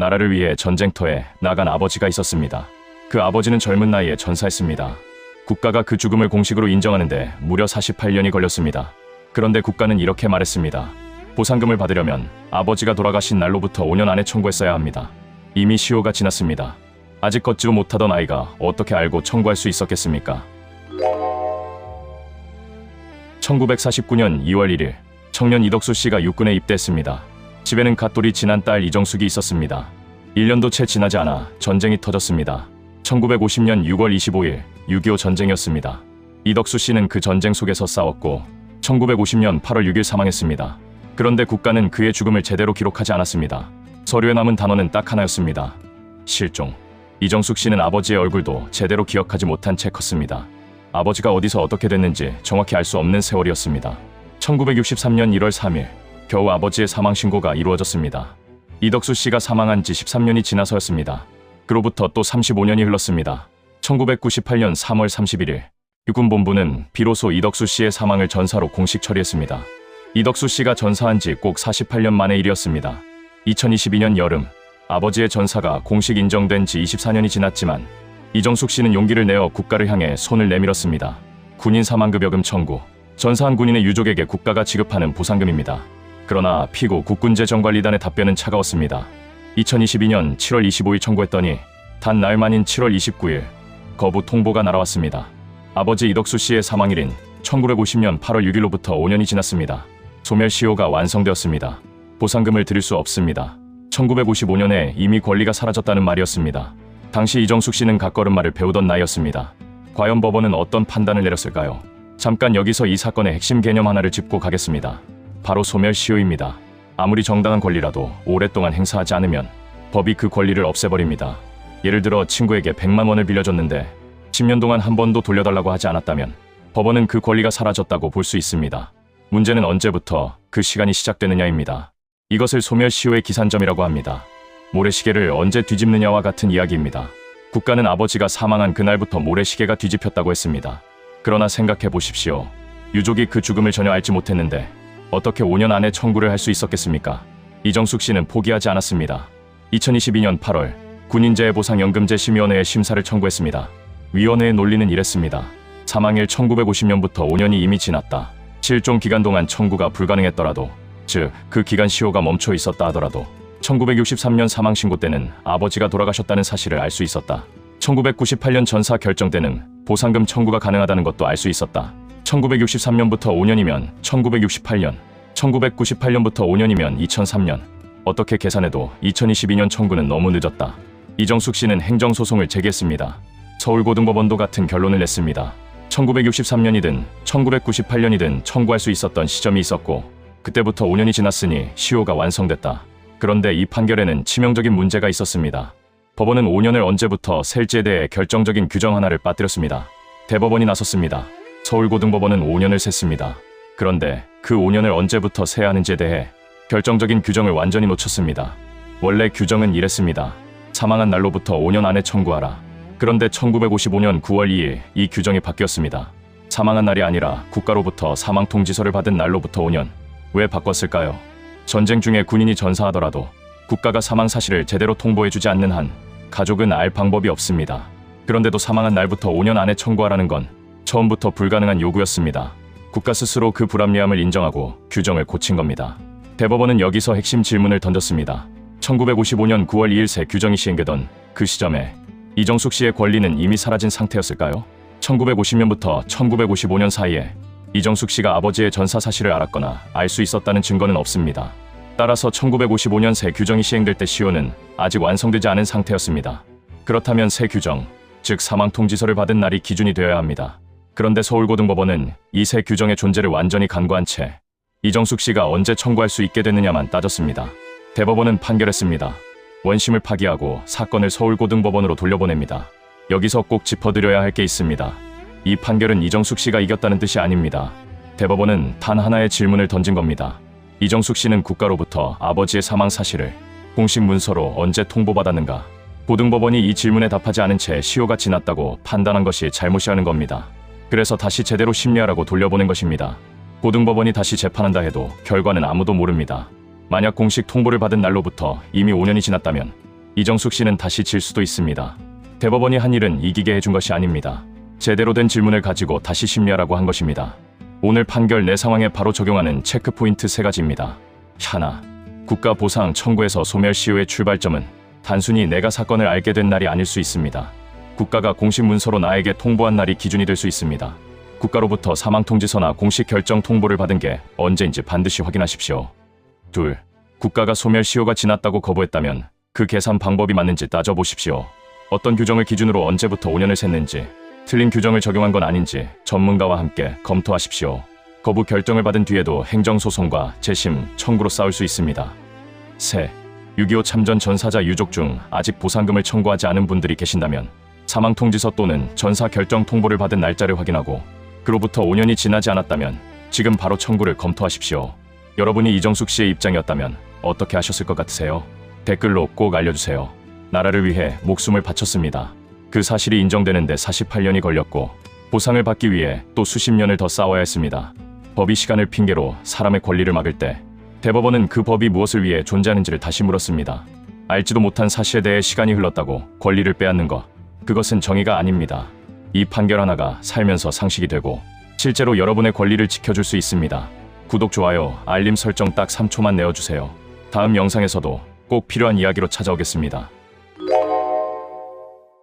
나라를 위해 전쟁터에 나간 아버지가 있었습니다. 그 아버지는 젊은 나이에 전사했습니다. 국가가 그 죽음을 공식으로 인정하는데 무려 48년이 걸렸습니다. 그런데 국가는 이렇게 말했습니다. 보상금을 받으려면 아버지가 돌아가신 날로부터 5년 안에 청구했어야 합니다. 이미 시효가 지났습니다. 아직 걷지도 못하던 아이가 어떻게 알고 청구할 수 있었겠습니까? 1949년 2월 1일 청년 이덕수 씨가 육군에 입대했습니다. 집에는 갓돌이 지난 딸 이정숙이 있었습니다. 1년도 채 지나지 않아 전쟁이 터졌습니다. 1950년 6월 25일 6.25 전쟁이었습니다. 이덕수 씨는 그 전쟁 속에서 싸웠고 1950년 8월 6일 사망했습니다. 그런데 국가는 그의 죽음을 제대로 기록하지 않았습니다. 서류에 남은 단어는 딱 하나였습니다. 실종. 이정숙 씨는 아버지의 얼굴도 제대로 기억하지 못한 채 컸습니다. 아버지가 어디서 어떻게 됐는지 정확히 알 수 없는 세월이었습니다. 1963년 1월 3일 겨우 아버지의 사망 신고가 이루어졌습니다. 이덕수 씨가 사망한 지 13년이 지나서였습니다. 그로부터 또 35년이 흘렀습니다. 1998년 3월 31일 육군본부는 비로소 이덕수 씨의 사망을 전사로 공식 처리했습니다. 이덕수 씨가 전사한 지 꼭 48년 만의 일이었습니다. 2022년 여름 아버지의 전사가 공식 인정된 지 24년이 지났지만 이정숙 씨는 용기를 내어 국가를 향해 손을 내밀었습니다. 군인 사망급여금 청구, 전사한 군인의 유족에게 국가가 지급하는 보상금입니다. 그러나 피고 국군재정관리단의 답변은 차가웠습니다. 2022년 7월 25일 청구했더니 단 나흘 만인 7월 29일 거부 통보가 날아왔습니다. 아버지 이덕수 씨의 사망일인 1950년 8월 6일로부터 5년이 지났습니다. 소멸시효가 완성되었습니다. 보상금을 드릴 수 없습니다. 1955년에 이미 권리가 사라졌다는 말이었습니다. 당시 이정숙 씨는 갓걸음마를 배우던 나이였습니다. 과연 법원은 어떤 판단을 내렸을까요? 잠깐 여기서 이 사건의 핵심 개념 하나를 짚고 가겠습니다. 바로 소멸시효입니다. 아무리 정당한 권리라도 오랫동안 행사하지 않으면 법이 그 권리를 없애버립니다. 예를 들어 친구에게 100만 원을 빌려줬는데 10년 동안 한 번도 돌려달라고 하지 않았다면 법원은 그 권리가 사라졌다고 볼 수 있습니다. 문제는 언제부터 그 시간이 시작되느냐입니다. 이것을 소멸시효의 기산점이라고 합니다. 모래시계를 언제 뒤집느냐와 같은 이야기입니다. 국가는 아버지가 사망한 그날부터 모래시계가 뒤집혔다고 했습니다. 그러나 생각해 보십시오. 유족이 그 죽음을 전혀 알지 못했는데 어떻게 5년 안에 청구를 할 수 있었겠습니까? 이정숙 씨는 포기하지 않았습니다. 2022년 8월 군인재해보상연금재심의원회에 심사를 청구했습니다. 위원회의 논리는 이랬습니다. 사망일 1950년부터 5년이 이미 지났다. 실종 기간 동안 청구가 불가능했더라도, 즉 그 기간 시효가 멈춰 있었다 하더라도 1963년 사망 신고 때는 아버지가 돌아가셨다는 사실을 알 수 있었다. 1998년 전사 결정 때는 보상금 청구가 가능하다는 것도 알 수 있었다. 1963년부터 5년이면 1968년, 1998년부터 5년이면 2003년. 어떻게 계산해도 2022년 청구는 너무 늦었다. 이정숙 씨는 행정소송을 제기했습니다. 서울고등법원도 같은 결론을 냈습니다. 1963년이든 1998년이든 청구할 수 있었던 시점이 있었고 그때부터 5년이 지났으니 시효가 완성됐다. 그런데 이 판결에는 치명적인 문제가 있었습니다. 법원은 5년을 언제부터 셀지에 대해 결정적인 규정 하나를 빠뜨렸습니다. 대법원이 나섰습니다. 서울고등법원은 5년을 셌습니다. 그런데 그 5년을 언제부터 세야 하는지에 대해 결정적인 규정을 완전히 놓쳤습니다. 원래 규정은 이랬습니다. 사망한 날로부터 5년 안에 청구하라. 그런데 1955년 9월 2일 이 규정이 바뀌었습니다. 사망한 날이 아니라 국가로부터 사망통지서를 받은 날로부터 5년. 왜 바꿨을까요? 전쟁 중에 군인이 전사하더라도 국가가 사망 사실을 제대로 통보해주지 않는 한 가족은 알 방법이 없습니다. 그런데도 사망한 날부터 5년 안에 청구하라는 건 처음부터 불가능한 요구였습니다. 국가 스스로 그 불합리함을 인정하고 규정을 고친 겁니다. 대법원은 여기서 핵심 질문을 던졌습니다. 1955년 9월 2일 새 규정이 시행되던 그 시점에 이정숙 씨의 권리는 이미 사라진 상태였을까요? 1950년부터 1955년 사이에 이정숙 씨가 아버지의 전사 사실을 알았거나 알 수 있었다는 증거는 없습니다. 따라서 1955년 새 규정이 시행될 때 시효는 아직 완성되지 않은 상태였습니다. 그렇다면 새 규정, 즉 사망통지서를 받은 날이 기준이 되어야 합니다. 그런데 서울고등법원은 이 새 규정의 존재를 완전히 간과한 채 이정숙 씨가 언제 청구할 수 있게 됐느냐만 따졌습니다. 대법원은 판결했습니다. 원심을 파기하고 사건을 서울고등법원으로 돌려보냅니다. 여기서 꼭 짚어드려야 할 게 있습니다. 이 판결은 이정숙 씨가 이겼다는 뜻이 아닙니다. 대법원은 단 하나의 질문을 던진 겁니다. 이정숙 씨는 국가로부터 아버지의 사망 사실을 공식 문서로 언제 통보받았는가? 고등법원이 이 질문에 답하지 않은 채 시효가 지났다고 판단한 것이 잘못이라는 겁니다. 그래서 다시 제대로 심리하라고 돌려보낸 것입니다. 고등법원이 다시 재판한다 해도 결과는 아무도 모릅니다. 만약 공식 통보를 받은 날로부터 이미 5년이 지났다면 이정숙 씨는 다시 질 수도 있습니다. 대법원이 한 일은 이기게 해준 것이 아닙니다. 제대로 된 질문을 가지고 다시 심리하라고 한 것입니다. 오늘 판결 내 상황에 바로 적용하는 체크포인트 3가지입니다. 하나, 국가 보상 청구에서 소멸시효의 출발점은 단순히 내가 사건을 알게 된 날이 아닐 수 있습니다. 국가가 공식 문서로 나에게 통보한 날이 기준이 될 수 있습니다. 국가로부터 사망통지서나 공식 결정 통보를 받은 게 언제인지 반드시 확인하십시오. 둘, 국가가 소멸시효가 지났다고 거부했다면 그 계산 방법이 맞는지 따져보십시오. 어떤 규정을 기준으로 언제부터 5년을 셌는지, 틀린 규정을 적용한 건 아닌지 전문가와 함께 검토하십시오. 거부 결정을 받은 뒤에도 행정소송과 재심, 청구로 싸울 수 있습니다. 셋, 6.25 참전 전사자 유족 중 아직 보상금을 청구하지 않은 분들이 계신다면 사망통지서 또는 전사 결정 통보를 받은 날짜를 확인하고 그로부터 5년이 지나지 않았다면 지금 바로 청구를 검토하십시오. 여러분이 이정숙 씨의 입장이었다면 어떻게 하셨을 것 같으세요? 댓글로 꼭 알려주세요. 나라를 위해 목숨을 바쳤습니다. 그 사실이 인정되는데 48년이 걸렸고 보상을 받기 위해 또 수십 년을 더 싸워야 했습니다. 법이 시간을 핑계로 사람의 권리를 막을 때 대법원은 그 법이 무엇을 위해 존재하는지를 다시 물었습니다. 알지도 못한 사실에 대해 시간이 흘렀다고 권리를 빼앗는 것, 그것은 정의가 아닙니다. 이 판결 하나가 살면서 상식이 되고 실제로 여러분의 권리를 지켜줄 수 있습니다. 구독, 좋아요, 알림 설정 딱 3초만 내어주세요. 다음 영상에서도 꼭 필요한 이야기로 찾아오겠습니다.